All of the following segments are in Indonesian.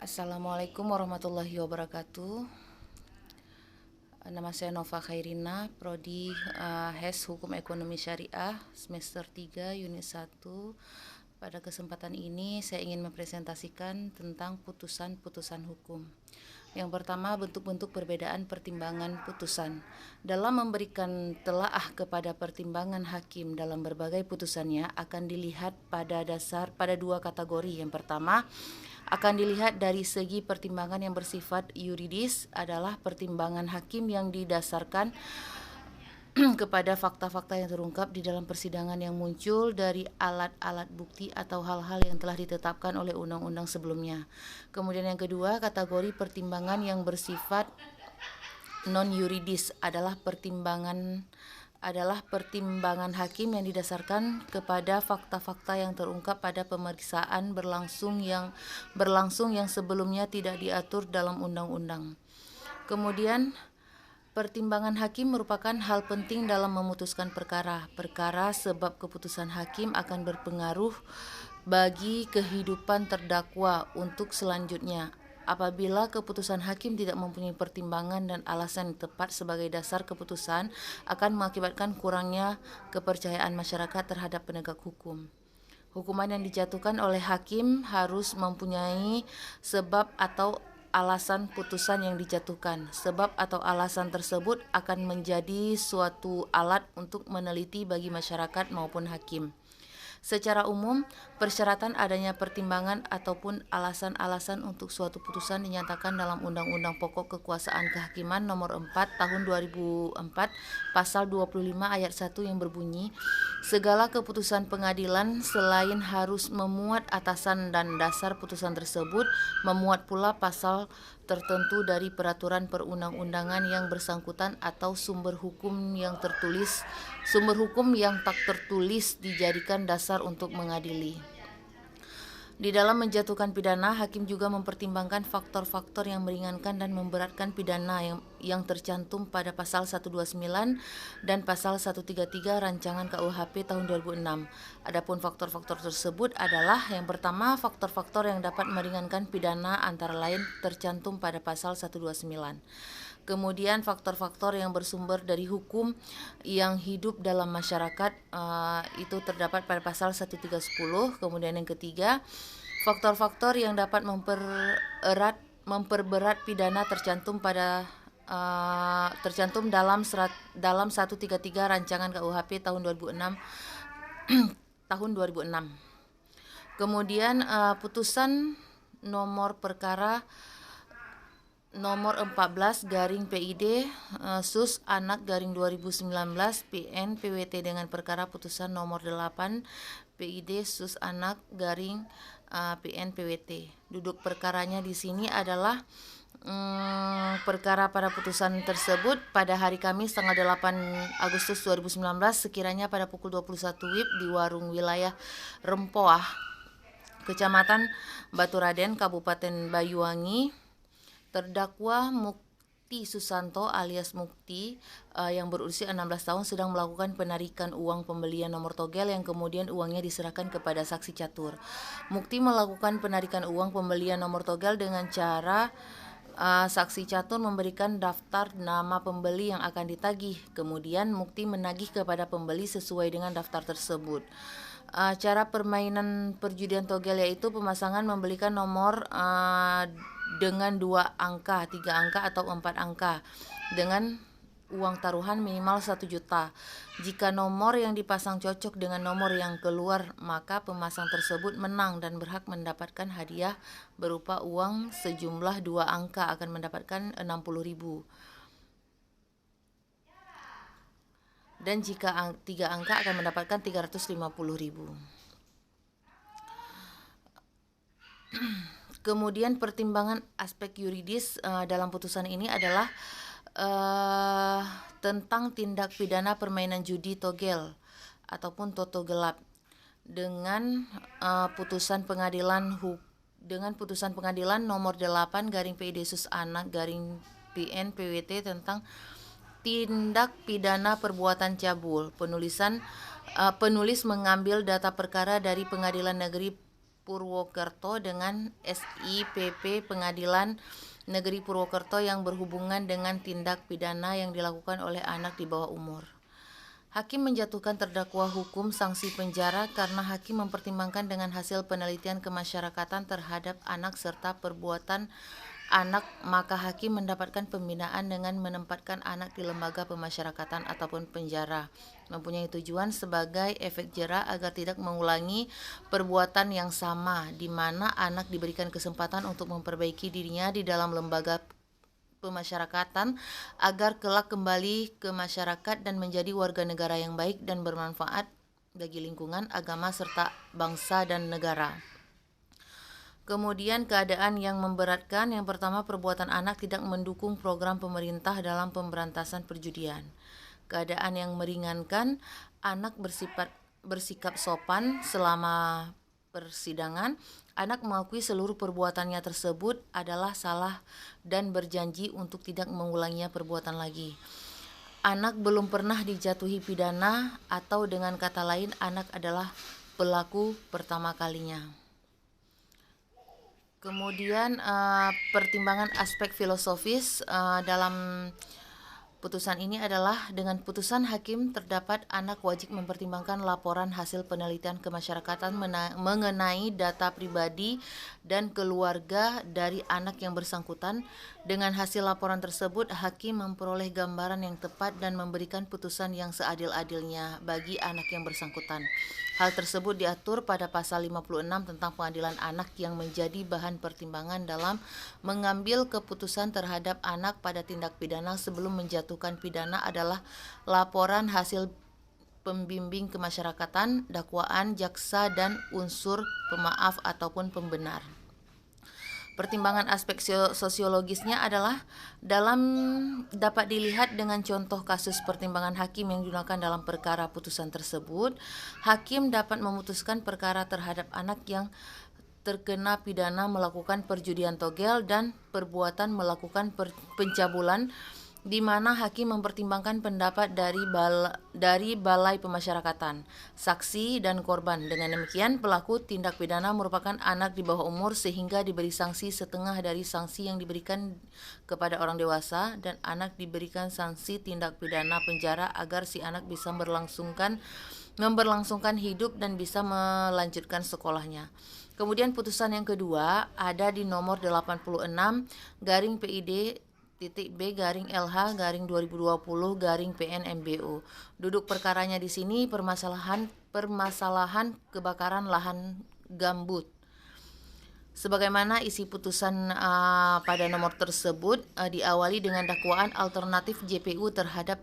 Assalamualaikum warahmatullahi wabarakatuh. Nama saya Nova Khairina, Prodi HES Hukum Ekonomi Syariah, semester 3, unit 1. Pada kesempatan ini saya ingin mempresentasikan tentang putusan-putusan hukum. Yang pertama, bentuk-bentuk perbedaan pertimbangan putusan. Dalam memberikan telaah kepada pertimbangan hakim dalam berbagai putusannya akan dilihat pada dua kategori. Yang pertama, akan dilihat dari segi pertimbangan yang bersifat yuridis adalah pertimbangan hakim yang didasarkan kepada fakta-fakta yang terungkap di dalam persidangan yang muncul dari alat-alat bukti atau hal-hal yang telah ditetapkan oleh undang-undang sebelumnya. Kemudian yang kedua, kategori pertimbangan yang bersifat non-yuridis adalah pertimbangan hakim yang didasarkan kepada fakta-fakta yang terungkap pada pemeriksaan berlangsung yang sebelumnya tidak diatur dalam undang-undang. Kemudian pertimbangan hakim merupakan hal penting dalam memutuskan perkara sebab keputusan hakim akan berpengaruh bagi kehidupan terdakwa untuk selanjutnya. Apabila keputusan hakim tidak mempunyai pertimbangan dan alasan yang tepat sebagai dasar keputusan, akan mengakibatkan kurangnya kepercayaan masyarakat terhadap penegak hukum. Hukuman yang dijatuhkan oleh hakim harus mempunyai sebab atau alasan putusan yang dijatuhkan. Sebab atau alasan tersebut akan menjadi suatu alat untuk meneliti bagi masyarakat maupun hakim. Secara umum, persyaratan adanya pertimbangan ataupun alasan-alasan untuk suatu putusan dinyatakan dalam Undang-Undang Pokok Kekuasaan Kehakiman Nomor 4 Tahun 2004 Pasal 25 Ayat 1 yang berbunyi, segala keputusan pengadilan selain harus memuat atasan dan dasar putusan tersebut, memuat pula pasal tertentu dari peraturan perundang-undangan yang bersangkutan atau sumber hukum yang tak tertulis dijadikan dasar untuk mengadili. Di dalam menjatuhkan pidana, hakim juga mempertimbangkan faktor-faktor yang meringankan dan memberatkan pidana yang tercantum pada pasal 129 dan pasal 133 rancangan KUHP tahun 2006. Adapun faktor-faktor tersebut adalah yang pertama, faktor-faktor yang dapat meringankan pidana antara lain tercantum pada pasal 129. Kemudian faktor-faktor yang bersumber dari hukum yang hidup dalam masyarakat itu terdapat pada pasal 1310. Kemudian yang ketiga, faktor-faktor yang dapat memperberat pidana tercantum dalam 133 rancangan KUHP tahun 2006 tahun 2006. Kemudian putusan nomor perkara nomor 14 PID Sus Anak 2019 PN PWT dengan perkara putusan nomor 8 PID Sus Anak PN PWT. Duduk perkaranya di sini adalah perkara pada putusan tersebut pada hari Kamis tanggal 8 Agustus 2019 sekiranya pada pukul 21 WIB di warung wilayah Rempoah, Kecamatan Baturaden, Kabupaten Banyuwangi. Terdakwa Mukti Susanto alias Mukti yang berusia 16 tahun sedang melakukan penarikan uang pembelian nomor togel yang kemudian uangnya diserahkan kepada saksi catur. Mukti melakukan penarikan uang pembelian nomor togel dengan cara saksi catur memberikan daftar nama pembeli yang akan ditagih. Kemudian Mukti menagih kepada pembeli sesuai dengan daftar tersebut. Cara permainan perjudian togel yaitu pemasangan membelikan nomor dengan 2 angka, 3 angka atau 4 angka dengan uang taruhan minimal 1 juta. Jika nomor yang dipasang cocok dengan nomor yang keluar, maka pemasang tersebut menang dan berhak mendapatkan hadiah berupa uang sejumlah 2 angka akan mendapatkan 60.000. Dan jika 3 angka akan mendapatkan 350.000. Kemudian pertimbangan aspek yuridis dalam putusan ini adalah tentang tindak pidana permainan judi togel ataupun toto gelap dengan putusan pengadilan nomor 8 PID Sus Anak PN PWT tentang tindak pidana perbuatan cabul. Penulis mengambil data perkara dari Pengadilan Negeri Purwokerto dengan SIPP Pengadilan Negeri Purwokerto yang berhubungan dengan tindak pidana yang dilakukan oleh anak di bawah umur. Hakim menjatuhkan terdakwa hukum sanksi penjara karena hakim mempertimbangkan dengan hasil penelitian kemasyarakatan terhadap anak serta perbuatan anak, maka hakim mendapatkan pembinaan dengan menempatkan anak di lembaga pemasyarakatan ataupun penjara, mempunyai tujuan sebagai efek jera agar tidak mengulangi perbuatan yang sama, di mana anak diberikan kesempatan untuk memperbaiki dirinya di dalam lembaga pemasyarakatan agar kelak kembali ke masyarakat dan menjadi warga negara yang baik dan bermanfaat bagi lingkungan, agama, serta bangsa dan negara. Kemudian keadaan yang memberatkan, yang pertama perbuatan anak tidak mendukung program pemerintah dalam pemberantasan perjudian. Keadaan yang meringankan, anak bersikap sopan selama persidangan, anak mengakui seluruh perbuatannya tersebut adalah salah dan berjanji untuk tidak mengulanginya perbuatan lagi. Anak belum pernah dijatuhi pidana atau dengan kata lain anak adalah pelaku pertama kalinya. Kemudian pertimbangan aspek filosofis dalam putusan ini adalah dengan putusan hakim terdapat anak wajib mempertimbangkan laporan hasil penelitian kemasyarakatan mengenai data pribadi dan keluarga dari anak yang bersangkutan. Dengan hasil laporan tersebut, hakim memperoleh gambaran yang tepat dan memberikan putusan yang seadil-adilnya bagi anak yang bersangkutan. Hal tersebut diatur pada pasal 56 tentang pengadilan anak yang menjadi bahan pertimbangan dalam mengambil keputusan terhadap anak pada tindak pidana sebelum menjatuhkan pidana adalah laporan hasil pembimbing kemasyarakatan, dakwaan, jaksa, dan unsur pemaaf ataupun pembenar. Pertimbangan aspek sosiologisnya adalah dapat dilihat dengan contoh kasus pertimbangan hakim yang digunakan dalam perkara putusan tersebut. Hakim dapat memutuskan perkara terhadap anak yang terkena pidana melakukan perjudian togel dan perbuatan melakukan pencabulan, di mana hakim mempertimbangkan pendapat dari Balai Pemasyarakatan, saksi, dan korban. Dengan demikian, pelaku tindak pidana merupakan anak di bawah umur sehingga diberi sanksi setengah dari sanksi yang diberikan kepada orang dewasa, dan anak diberikan sanksi tindak pidana penjara agar si anak bisa memberlangsungkan hidup dan bisa melanjutkan sekolahnya. Kemudian putusan yang kedua ada di nomor 86 garing PID B/LH/2020/PN/MBU. Duduk perkaranya di sini permasalahan kebakaran lahan gambut. Sebagaimana isi putusan pada nomor tersebut diawali dengan dakwaan alternatif JPU terhadap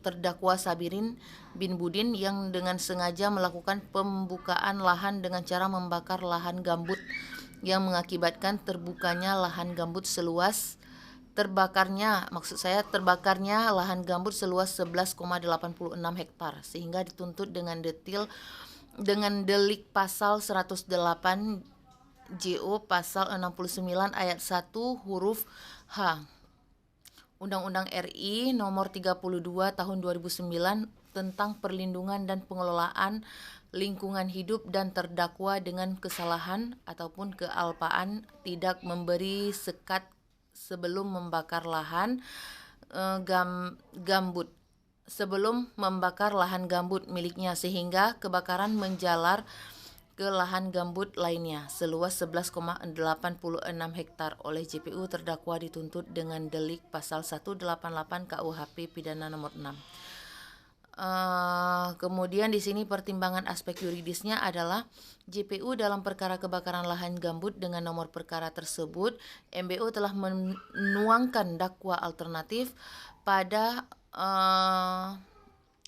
terdakwa Sabirin bin Budin yang dengan sengaja melakukan pembukaan lahan dengan cara membakar lahan gambut yang mengakibatkan terbakarnya lahan gambut seluas 11,86 hektar sehingga dituntut dengan delik pasal 108 JO pasal 69 ayat 1 huruf H Undang-Undang RI nomor 32 tahun 2009 tentang perlindungan dan pengelolaan lingkungan hidup, dan terdakwa dengan kesalahan ataupun kealpaan tidak memberi sekat sebelum membakar lahan gambut miliknya sehingga kebakaran menjalar ke lahan gambut lainnya seluas 11,86 hektar. Oleh JPU, terdakwa dituntut dengan delik pasal 188 KUHP pidana nomor 6. Kemudian di sini pertimbangan aspek yuridisnya adalah JPU dalam perkara kebakaran lahan gambut dengan nomor perkara tersebut, MBU telah menuangkan dakwa alternatif pada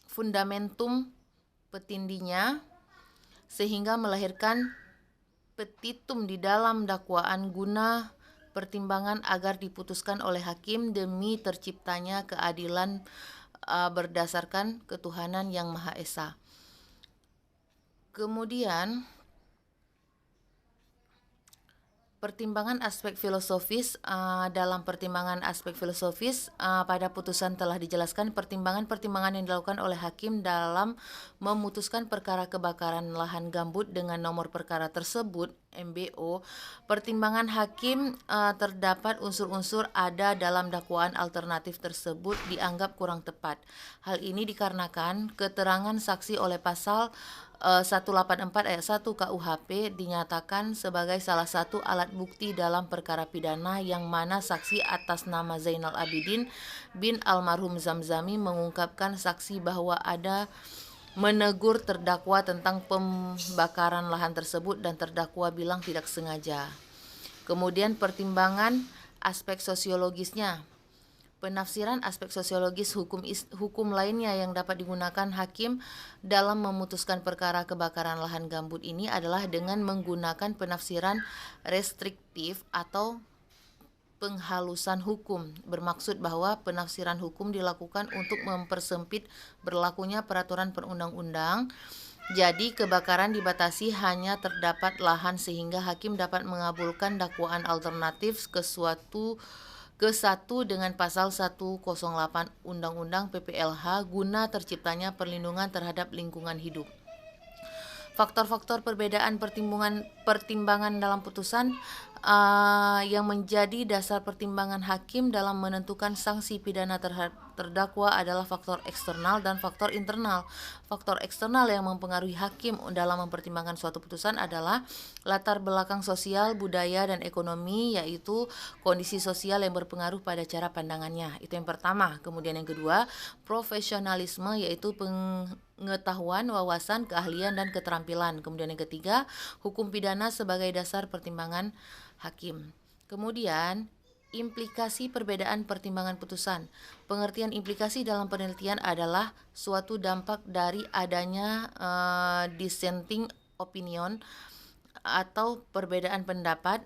fundamentum petindinya sehingga melahirkan petitum di dalam dakwaan guna pertimbangan agar diputuskan oleh hakim demi terciptanya keadilan berdasarkan ketuhanan yang Maha Esa. Kemudian Pertimbangan aspek filosofis, dalam pertimbangan aspek filosofis, pada putusan telah dijelaskan pertimbangan-pertimbangan yang dilakukan oleh hakim dalam memutuskan perkara kebakaran lahan gambut dengan nomor perkara tersebut, MBO. Pertimbangan hakim terdapat unsur-unsur ada dalam dakwaan alternatif tersebut dianggap kurang tepat. Hal ini dikarenakan keterangan saksi oleh pasal 184 ayat 1 KUHP dinyatakan sebagai salah satu alat bukti dalam perkara pidana yang mana saksi atas nama Zainal Abidin bin almarhum Zamzami mengungkapkan saksi bahwa ada menegur terdakwa tentang pembakaran lahan tersebut dan terdakwa bilang tidak sengaja. Kemudian pertimbangan aspek sosiologisnya. Penafsiran aspek sosiologis hukum lainnya yang dapat digunakan hakim dalam memutuskan perkara kebakaran lahan gambut ini adalah dengan menggunakan penafsiran restriktif atau penghalusan hukum, bermaksud bahwa penafsiran hukum dilakukan untuk mempersempit berlakunya peraturan perundang-undang. Jadi kebakaran dibatasi hanya terdapat lahan sehingga hakim dapat mengabulkan dakwaan alternatif ke satu dengan pasal 108 Undang-Undang PPLH guna terciptanya perlindungan terhadap lingkungan hidup. Faktor-faktor perbedaan pertimbangan dalam putusan yang menjadi dasar pertimbangan hakim dalam menentukan sanksi pidana terhadap terdakwa adalah faktor eksternal dan faktor internal. Faktor eksternal yang mempengaruhi hakim dalam mempertimbangkan suatu putusan adalah latar belakang sosial, budaya, dan ekonomi, yaitu kondisi sosial yang berpengaruh pada cara pandangannya. Itu yang pertama. Kemudian yang kedua, profesionalisme, yaitu pengetahuan, wawasan, keahlian, dan keterampilan. Kemudian yang ketiga, hukum pidana sebagai dasar pertimbangan hakim. Kemudian implikasi perbedaan pertimbangan putusan. Pengertian implikasi dalam penelitian adalah suatu dampak dari adanya dissenting opinion atau perbedaan pendapat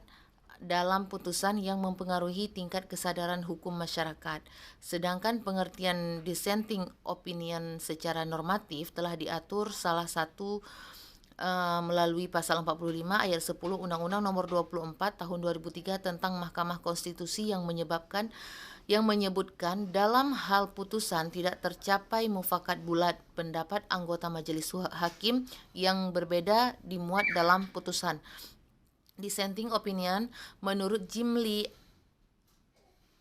dalam putusan yang mempengaruhi tingkat kesadaran hukum masyarakat. Sedangkan pengertian dissenting opinion secara normatif telah diatur salah satu melalui pasal 45 ayat 10 Undang-Undang Nomor 24 Tahun 2003 tentang Mahkamah Konstitusi yang menyebutkan dalam hal putusan tidak tercapai mufakat bulat, pendapat anggota majelis hakim yang berbeda dimuat dalam putusan. Dissenting opinion menurut Jimli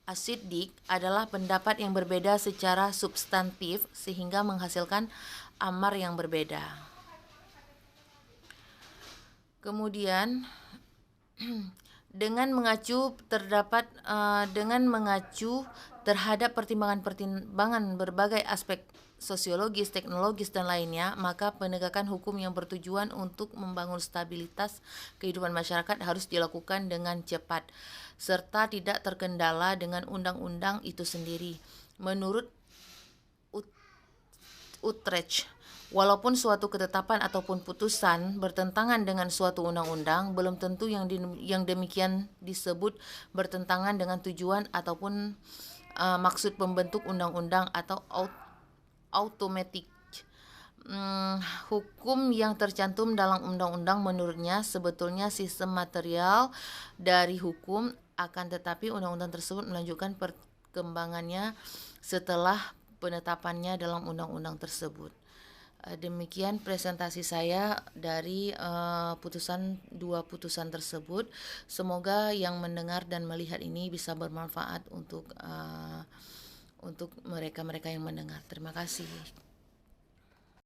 As-Siddiq adalah pendapat yang berbeda secara substantif sehingga menghasilkan amar yang berbeda. Kemudian dengan mengacu terhadap pertimbangan berbagai aspek sosiologis, teknologis, dan lainnya, maka penegakan hukum yang bertujuan untuk membangun stabilitas kehidupan masyarakat harus dilakukan dengan cepat serta tidak terkendala dengan undang-undang itu sendiri. Menurut Utrecht, walaupun suatu ketetapan ataupun putusan bertentangan dengan suatu undang-undang, belum tentu yang demikian disebut bertentangan dengan tujuan ataupun maksud pembentuk undang-undang atau automatic. Hukum yang tercantum dalam undang-undang menurutnya sebetulnya sistem material dari hukum, akan tetapi undang-undang tersebut melanjutkan perkembangannya setelah penetapannya dalam undang-undang tersebut. Demikian presentasi saya dari dua putusan tersebut. Semoga yang mendengar dan melihat ini bisa bermanfaat untuk mereka-mereka yang mendengar. Terima kasih.